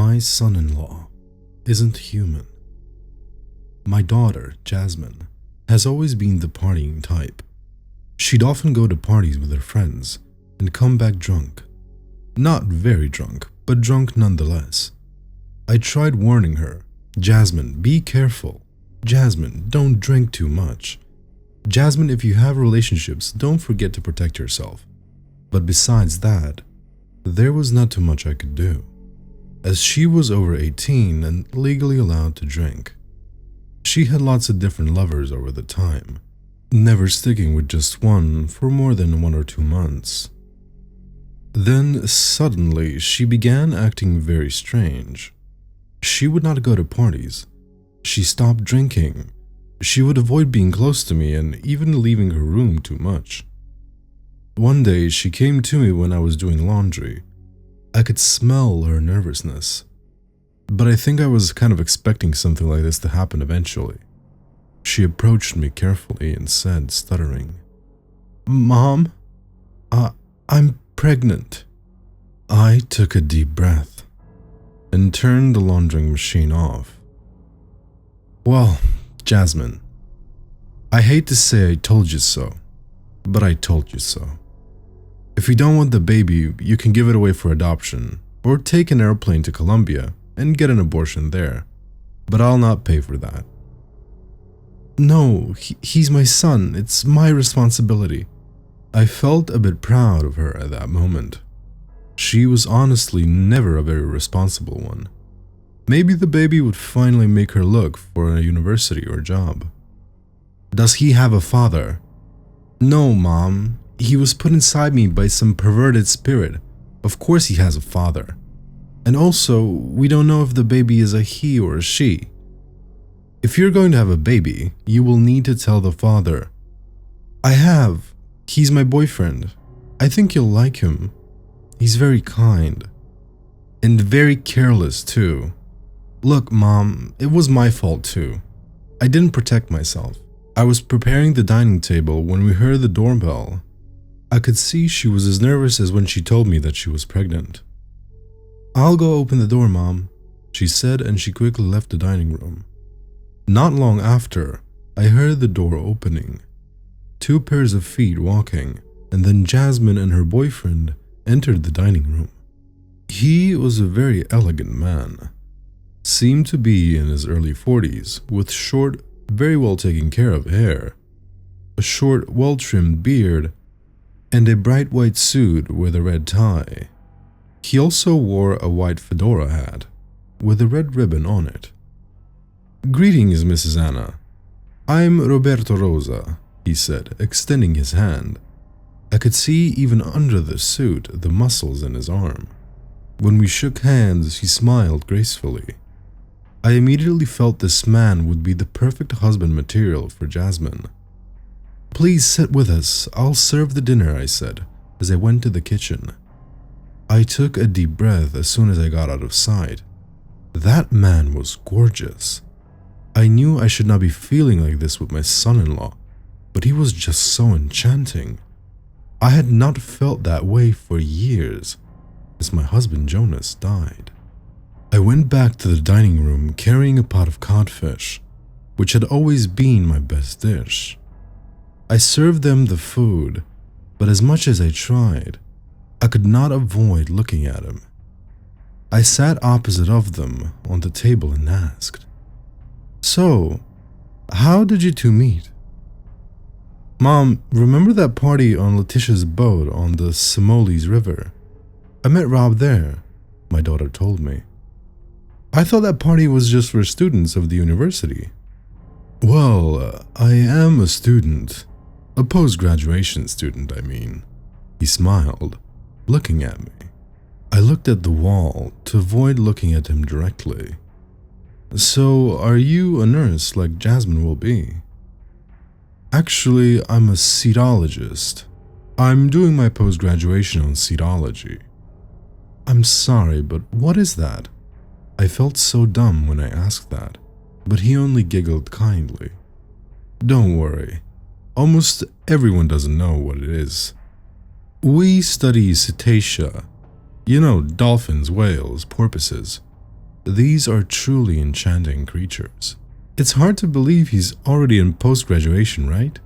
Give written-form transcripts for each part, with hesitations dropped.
My son-in-law isn't human. My daughter, Jasmine, has always been the partying type. She'd often go to parties with her friends and come back drunk. Not very drunk, but drunk nonetheless. I tried warning her, "Jasmine, be careful. Jasmine, don't drink too much. Jasmine, if you have relationships, don't forget to protect yourself." But besides that, there was not too much I could do, as she was over 18 and legally allowed to drink. She had lots of different lovers over the time, never sticking with just one for more than 1 or 2 months. Then suddenly she began acting very strange. She would not go to parties. She stopped drinking. She would avoid being close to me and even leaving her room too much. One day she came to me when I was doing laundry. I could smell her nervousness, but I think I was kind of expecting something like this to happen eventually. She approached me carefully and said, stuttering, "Mom, I'm pregnant." I took a deep breath and turned the laundering machine off. "Well, Jasmine, I hate to say I told you so, but I told you so. If you don't want the baby, you can give it away for adoption, or take an airplane to Colombia and get an abortion there, but I'll not pay for that." "No, he's my son. It's my responsibility." I felt a bit proud of her at that moment. She was honestly never a very responsible one. Maybe the baby would finally make her look for a university or job. "Does he have a father?" "No, Mom. He was put inside me by some perverted spirit. Of course he has a father. And also, we don't know if the baby is a he or a she. If you're going to have a baby, you will need to tell the father." "I have. He's my boyfriend. I think you'll like him. He's very kind. And very careless, too. Look, Mom, it was my fault, too. I didn't protect myself. I was preparing the dining table when we heard the doorbell. I could see she was as nervous as when she told me that she was pregnant. "I'll go open the door, Mom," she said, and she quickly left the dining room. Not long after, I heard the door opening, 2 pairs of feet walking, and then Jasmine and her boyfriend entered the dining room. He was a very elegant man, seemed to be in his early 40s, with short, very well taken care of hair, a short, well-trimmed beard, and a bright white suit with a red tie. He also wore a white fedora hat with a red ribbon on it. "Greetings, Mrs. Anna. I'm Roberto Rosa," he said, extending his hand. I could see even under the suit the muscles in his arm. When we shook hands, he smiled gracefully. I immediately felt this man would be the perfect husband material for Jasmine. "Please sit with us. I'll serve the dinner," I said, as I went to the kitchen. I took a deep breath as soon as I got out of sight. That man was gorgeous. I knew I should not be feeling like this with my son-in-law, but he was just so enchanting. I had not felt that way for years, as my husband Jonas died. I went back to the dining room carrying a pot of codfish, which had always been my best dish. I served them the food, but as much as I tried, I could not avoid looking at him. I sat opposite of them on the table and asked, "So, how did you two meet?" "Mom, remember that party on Letitia's boat on the Simole's River? I met Rob there," my daughter told me. "I thought that party was just for students of the university." "Well, I am a student. A post-graduation student, I mean." He smiled, looking at me. I looked at the wall to avoid looking at him directly. "So, are you a nurse like Jasmine will be?" "Actually, I'm a cytologist. I'm doing my post-graduation on cytology." "I'm sorry, but what is that?" I felt so dumb when I asked that, but he only giggled kindly. "Don't worry. Almost everyone doesn't know what it is. We study cetacea. You know, dolphins, whales, porpoises. These are truly enchanting creatures. It's hard to believe he's already in post-graduation, right?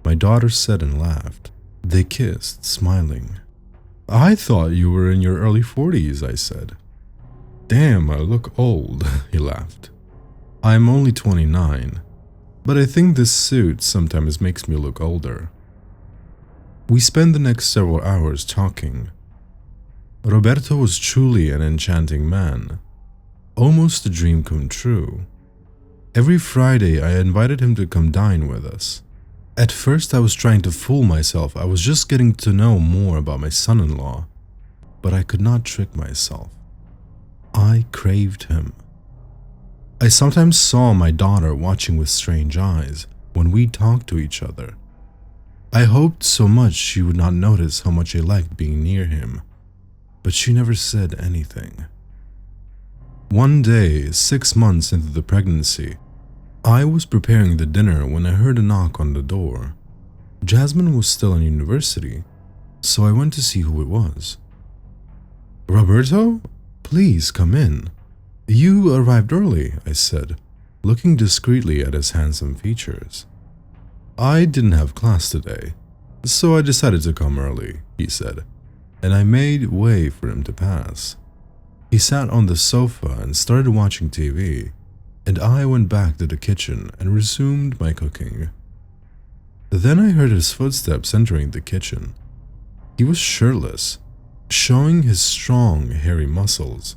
My daughter said and laughed. They kissed, smiling. I thought you were in your early 40s, I said. Damn, I look old, he laughed. I'm only 29, but I think this suit sometimes makes me look older. We spent the next several hours talking. Roberto was truly an enchanting man, almost a dream come true. Every Friday I invited him to come dine with us. At first I was trying to fool myself I was just getting to know more about my son-in-law, but I could not trick myself. I craved him. I sometimes saw my daughter watching with strange eyes when we talked to each other. I hoped so much she would not notice how much I liked being near him, but she never said anything. One day, 6 months into the pregnancy, I was preparing the dinner when I heard a knock on the door. Jasmine was still in university, so I went to see who it was. Roberto, please come in. You arrived early, I said, looking discreetly at his handsome features. I didn't have class today, so I decided to come early, he said, and I made way for him to pass. He sat on the sofa and started watching TV, and I went back to the kitchen and resumed my cooking. Then I heard his footsteps entering the kitchen. He was shirtless, showing his strong, hairy muscles.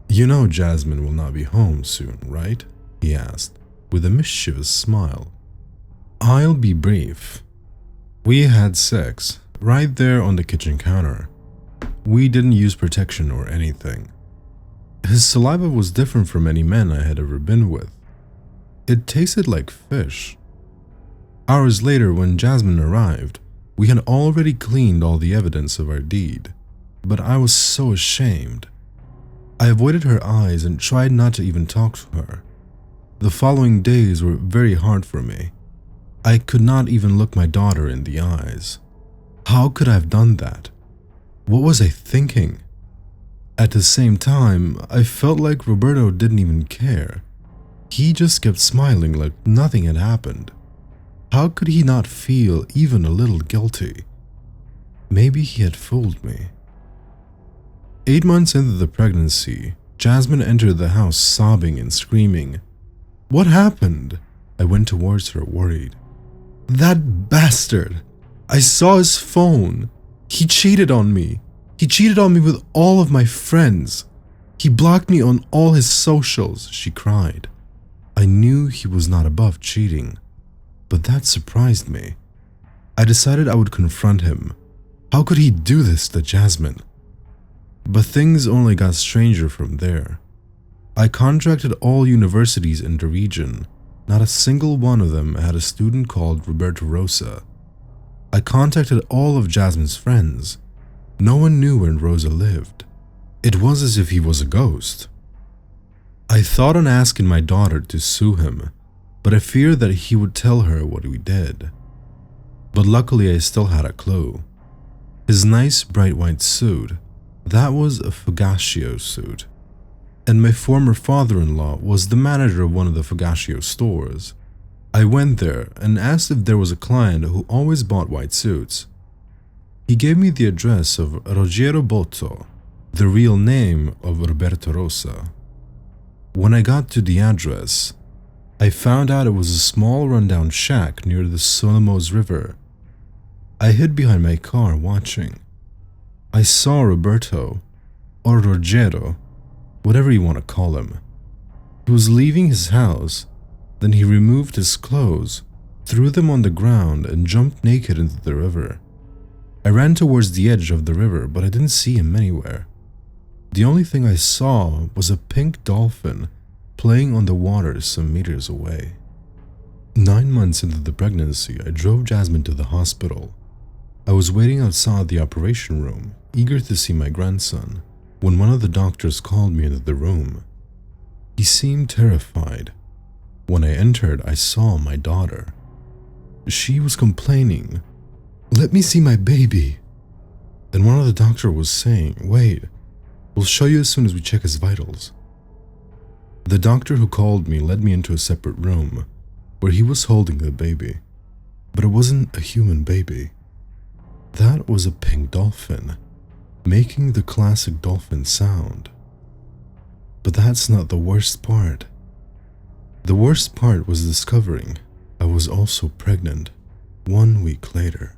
You know Jasmine will not be home soon, right? He asked, with a mischievous smile. I'll be brief. We had sex, right there on the kitchen counter. We didn't use protection or anything. His saliva was different from any men I had ever been with. It tasted like fish. Hours later, when Jasmine arrived, we had already cleaned all the evidence of our deed, but I was so ashamed. I avoided her eyes and tried not to even talk to her. The following days were very hard for me. I could not even look my daughter in the eyes. How could I have done that? What was I thinking? At the same time, I felt like Roberto didn't even care. He just kept smiling like nothing had happened. How could he not feel even a little guilty? Maybe he had fooled me. 8 months into the pregnancy, Jasmine entered the house sobbing and screaming. What happened? I went towards her worried. That bastard! I saw his phone. He cheated on me. He cheated on me with all of my friends. He blocked me on all his socials, she cried. I knew he was not above cheating, but that surprised me. I decided I would confront him. How could he do this to Jasmine? But things only got stranger from there. I contracted all universities in the region. Not a single one of them had a student called Roberto Rosa. I contacted all of Jasmine's friends. No one knew where Rosa lived. It was as if he was a ghost. I thought on asking my daughter to sue him, but I feared that he would tell her what we did. But luckily I still had a clue. His nice bright white suit, that was a Fugaccio suit. And my former father-in-law was the manager of one of the Fugaccio stores. I went there and asked if there was a client who always bought white suits. He gave me the address of Rogero Botto, the real name of Roberto Rosa. When I got to the address, I found out it was a small rundown shack near the Solimo's River. I hid behind my car watching. I saw Roberto, or Rogero, whatever you want to call him. He was leaving his house, then he removed his clothes, threw them on the ground and jumped naked into the river. I ran towards the edge of the river, but I didn't see him anywhere. The only thing I saw was a pink dolphin playing on the water some meters away. 9 months into the pregnancy, I drove Jasmine to the hospital. I was waiting outside the operation room, eager to see my grandson, when one of the doctors called me into the room. He seemed terrified. When I entered, I saw my daughter. She was complaining, "Let me see my baby." Then one of the doctors was saying, "Wait, we'll show you as soon as we check his vitals." The doctor who called me led me into a separate room where he was holding the baby, but it wasn't a human baby. That was a pink dolphin, making the classic dolphin sound. But that's not the worst part. The worst part was discovering I was also pregnant 1 week later.